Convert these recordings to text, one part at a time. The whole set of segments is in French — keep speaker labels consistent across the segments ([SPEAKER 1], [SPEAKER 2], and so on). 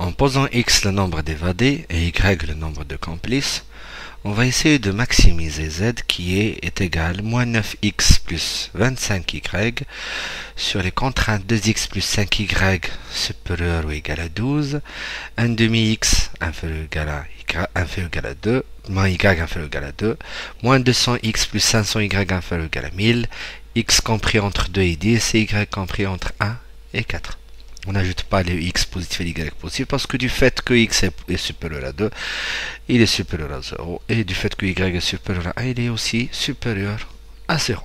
[SPEAKER 1] En posant x le nombre d'évadés et y le nombre de complices, on va essayer de maximiser z qui est égal à moins 9x plus 25y sur les contraintes 2x plus 5y supérieur ou égal à 12, 1 demi x inférieur ou égal à inférieur ou égal à 2, moins y inférieur ou égal à 2, moins 200x plus 500y inférieur ou égal à 1000, x compris entre 2 et 10 et y compris entre 1 et 4. On n'ajoute pas les x positifs et les y positifs parce que du fait que x est supérieur à 2, il est supérieur à 0. Et du fait que y est supérieur à 1, il est aussi supérieur à 0.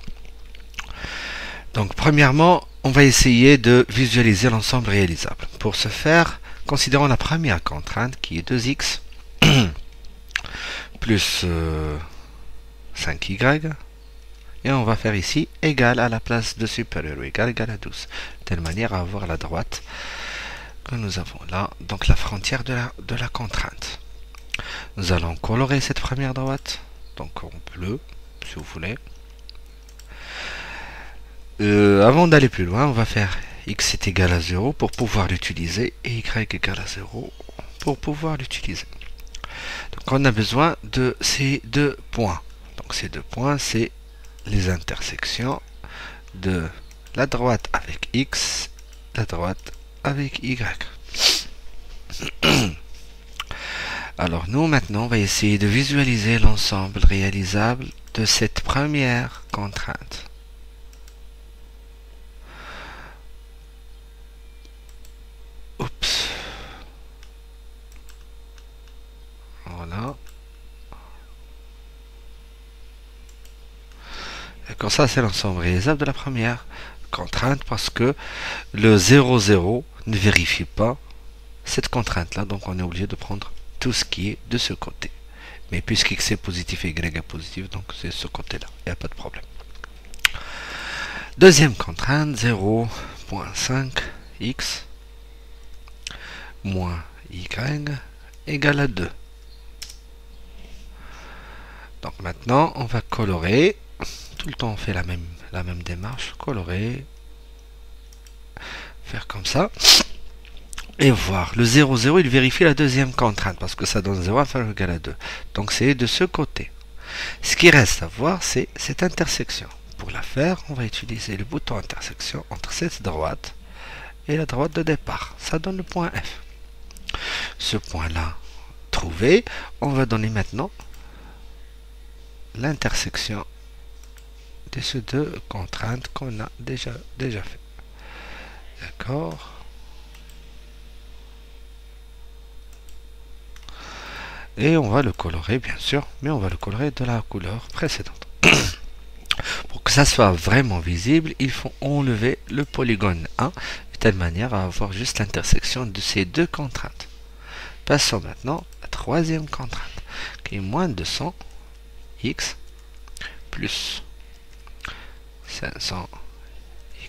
[SPEAKER 1] Donc premièrement, on va essayer de visualiser l'ensemble réalisable. Pour ce faire, considérons la première contrainte qui est 2x plus 5y. Et on va faire ici égal à la place de supérieur ou égal à 12. De telle manière à avoir la droite que nous avons là, donc la frontière de la contrainte. Nous allons colorer cette première droite, donc en bleu, si vous voulez. Avant d'aller plus loin, on va faire x est égal à 0 pour pouvoir l'utiliser et y égal à 0 pour pouvoir l'utiliser. Donc on a besoin de ces deux points. Donc ces deux points, c'est les intersections de la droite avec x, la droite avec y. Alors nous maintenant on va essayer de visualiser l'ensemble réalisable de cette première contrainte. Oups. Voilà. Comme ça, c'est l'ensemble réalisable de la première contrainte parce que le 0, 0 ne vérifie pas cette contrainte-là. Donc, on est obligé de prendre tout ce qui est de ce côté. Mais puisque x est positif et y est positif, donc c'est ce côté-là. Il n'y a pas de problème. Deuxième contrainte, 0.5x moins y égale à 2. Donc maintenant, on va colorer. Tout le temps on fait la même démarche, colorer, faire comme ça, et voir le 0, 0, il vérifie la deuxième contrainte, parce que ça donne 0 inférieur ou égal à 2. Donc c'est de ce côté. Ce qui reste à voir, c'est cette intersection. Pour la faire, on va utiliser le bouton intersection entre cette droite et la droite de départ. Ça donne le point F. Ce point-là trouvé, on va donner maintenant l'intersection de ces deux contraintes qu'on a déjà fait. D'accord. Et on va le colorer bien sûr, mais on va le colorer de la couleur précédente. Pour que ça soit vraiment visible, il faut enlever le polygone 1 de telle manière à avoir juste l'intersection de ces deux contraintes. Passons maintenant à la troisième contrainte, qui est moins 200 x plus 500 y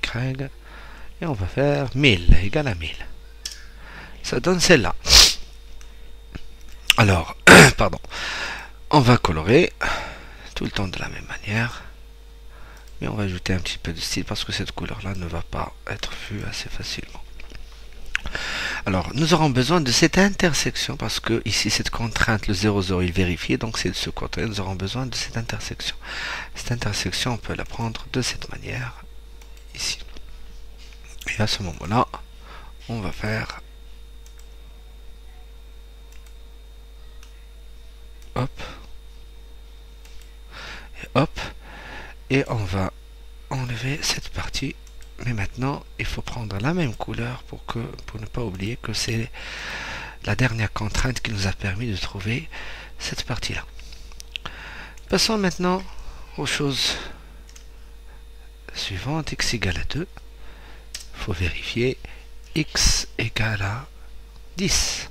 [SPEAKER 1] et on va faire 1000 égale à 1000. Ça donne celle-là. Alors, pardon, on va colorer tout le temps de la même manière, mais on va ajouter un petit peu de style parce que cette couleur-là ne va pas être vue assez facilement. Alors, nous aurons besoin de cette intersection parce que ici, cette contrainte, le 0, 0, il vérifie, donc c'est de ce côté. Nous aurons besoin de cette intersection. Cette intersection, on peut la prendre de cette manière, ici. Et à ce moment-là, on va faire hop, et hop, et on va enlever cette partie. Mais maintenant, il faut prendre la même couleur pour ne pas oublier que c'est la dernière contrainte qui nous a permis de trouver cette partie-là. Passons maintenant aux choses suivantes. X égale à 2. Il faut vérifier x égale à 10.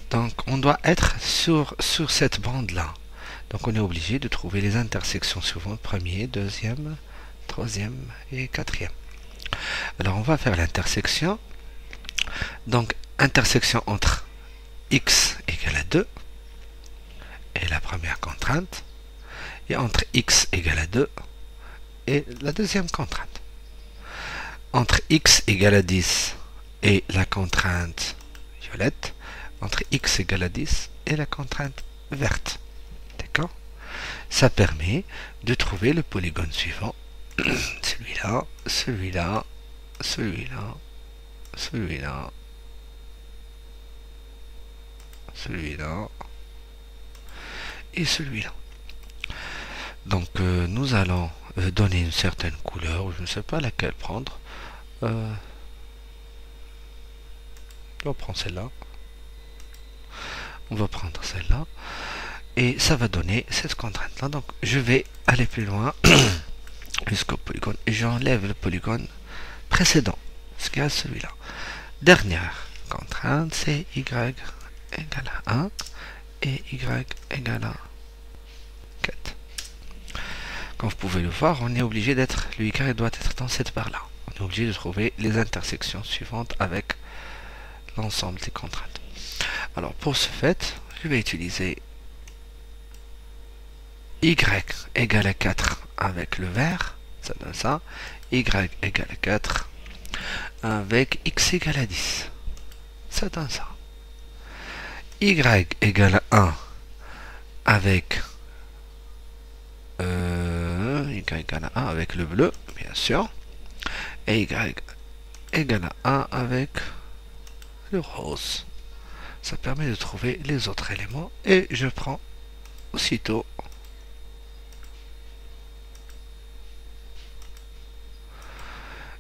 [SPEAKER 1] Donc, on doit être sur cette bande-là. Donc, on est obligé de trouver les intersections suivantes. Premier, deuxième, troisième et quatrième. Alors on va faire l'intersection. Donc intersection entre x égale à 2 et la première contrainte, et entre x égale à 2 et la deuxième contrainte. Entre x égale à 10 et la contrainte violette entre x égale à 10 et la contrainte verte. D'accord? Ça permet de trouver le polygone suivant. Celui-là, celui-là, celui-là, celui-là, celui-là et celui-là. Donc nous allons donner une certaine couleur, je ne sais pas laquelle prendre. On va prendre celle-là. On va prendre celle-là. Et ça va donner cette contrainte-là. Donc je vais aller plus loin jusqu'au polygone. Et j'enlève le polygone précédent. Ce qu'il y a celui-là. Dernière contrainte, c'est y égale à 1 et y égale à 4. Comme vous pouvez le voir, on est obligé d'être, le y doit être dans cette barre-là. On est obligé de trouver les intersections suivantes avec l'ensemble des contraintes. Alors pour ce fait, je vais utiliser y égale à 4 avec le vert, ça donne ça, y égale à 4 avec x égale à 10, ça donne ça. Y égale à 1 avec y égale à 1 avec le bleu, bien sûr, et y égale à 1 avec le rose. Ça permet de trouver les autres éléments et je prends aussitôt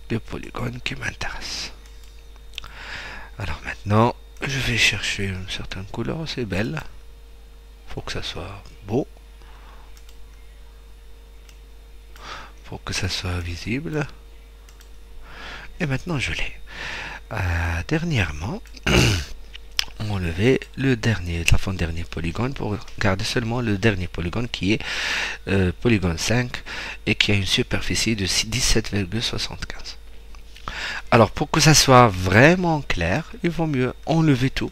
[SPEAKER 1] le polygone qui m'intéresse. Alors maintenant, je vais chercher une certaine couleur assez belle. Faut que ça soit beau. Faut que ça soit visible. Et maintenant je l'ai. Dernièrement, on a enlevé le dernier, l'avant-dernier polygone pour garder seulement le dernier polygone qui est polygone 5 et qui a une superficie de 17,75. Alors pour que ça soit vraiment clair, il vaut mieux enlever tout.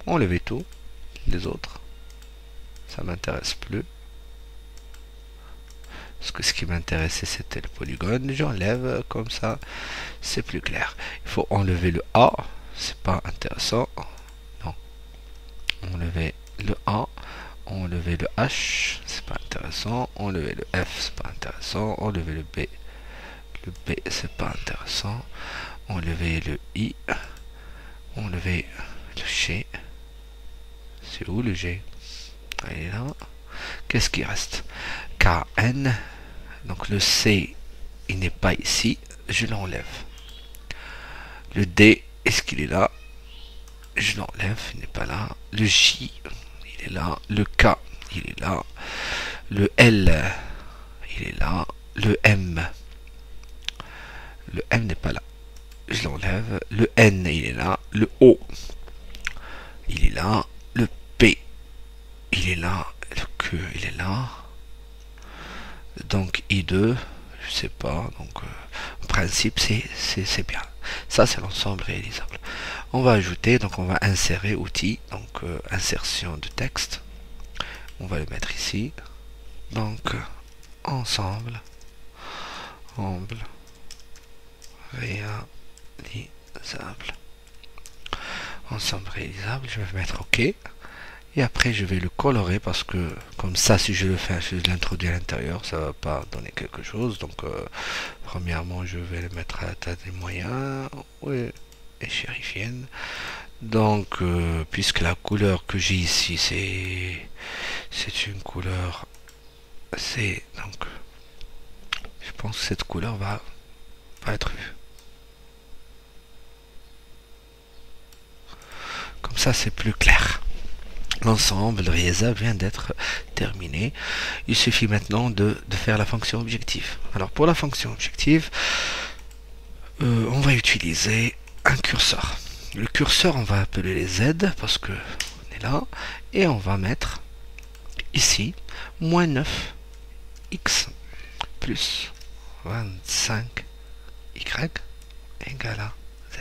[SPEAKER 1] Enlever tout. Les autres, ça m'intéresse plus. Parce que ce qui m'intéressait c'était le polygone. J'enlève comme ça, c'est plus clair. Il faut enlever le A, c'est pas intéressant. Non. Enlever le A, enlever le H, c'est pas intéressant. Enlever le F, c'est pas intéressant. Enlever le B. Le B, c'est pas intéressant. Enlever le I. Enlever le G. C'est où le G? Il est là. Qu'est-ce qui reste? KN. Donc le C, il n'est pas ici. Je l'enlève. Le D, est-ce qu'il est là? Je l'enlève, il n'est pas là. Le J, il est là. Le K, il est là. Le L, il est là. Le M n'est pas là. Je l'enlève. Le N, il est là. Le O, il est là. Le P, il est là. Le Q, il est là. Donc I2, je sais pas. Donc en principe, c'est bien. Ça, c'est l'ensemble réalisable. On va ajouter, donc on va insérer outil, donc insertion de texte. On va le mettre ici. Donc ensemble réalisable. Ensemble réalisable, je vais mettre OK. Et après, je vais le colorer parce que, comme ça, si je le fais, je l'introduis à l'intérieur, ça va pas donner quelque chose. Donc, premièrement, je vais le mettre à la taille des moyens. Ouais, et chérifienne. Donc, puisque la couleur que j'ai ici, c'est une couleur C. Donc, je pense que cette couleur va être vue. Comme ça, c'est plus clair. L'ensemble réalisable vient d'être terminé. Il suffit maintenant de faire la fonction objective. Alors pour la fonction objective, on va utiliser un curseur. Le curseur, on va appeler les Z parce que on est là. Et on va mettre ici moins 9x plus 25y égale à Z.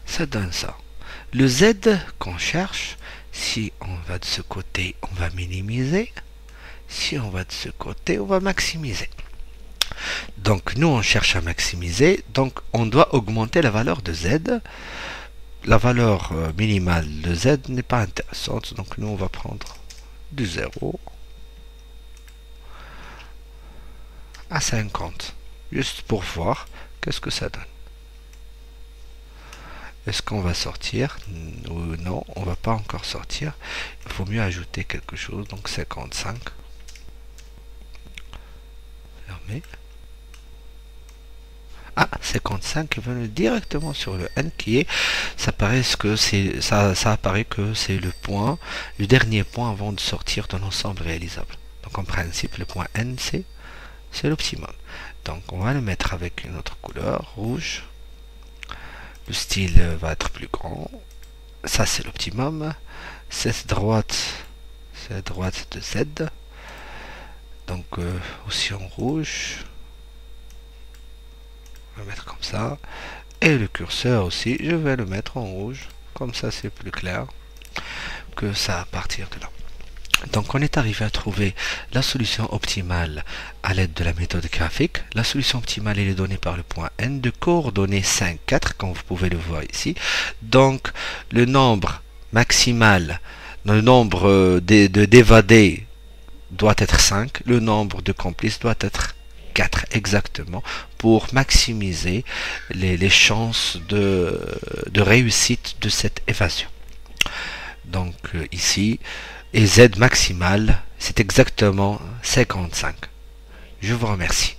[SPEAKER 1] Ça donne ça. Le Z qu'on cherche, si on va de ce côté, on va minimiser. Si on va de ce côté, on va maximiser. Donc, nous, on cherche à maximiser. Donc, on doit augmenter la valeur de Z. la valeur minimale de z n'est pas intéressante, donc nous on va prendre du 0 à 50, juste pour voir qu'est-ce que ça donne. Est-ce qu'on va sortir ou non? On va pas encore sortir. Il faut mieux ajouter quelque chose, donc 55. Fermé. Ah, 55 est venu directement sur le n qui est, ça paraît que c'est, ça apparaît que c'est le point, le dernier point avant de sortir de l'ensemble réalisable. Donc en principe, le point n c'est l'optimum. Donc on va le mettre avec une autre couleur, rouge. Le style va être plus grand. Ça c'est l'optimum. Cette droite, c'est la droite de Z. Donc aussi en rouge. On va le mettre comme ça. Et le curseur aussi, je vais le mettre en rouge. Comme ça c'est plus clair que ça à partir de là. Donc on est arrivé à trouver la solution optimale à l'aide de la méthode graphique. La solution optimale elle est donnée par le point n de coordonnées 5, 4, comme vous pouvez le voir ici. Donc le nombre maximal, le nombre de d'évadés doit être 5, le nombre de complices doit être 4 exactement pour maximiser les chances de réussite de cette évasion. Donc ici, et Z maximal, c'est exactement 55. Je vous remercie.